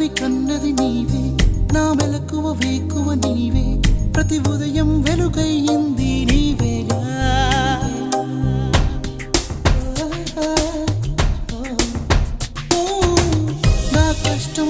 కన్నది నీవే నా మెలకువ వేకువ నీవే ప్రతి ఉదయం వెలుగయ్యింది నీవేగా నా కష్టం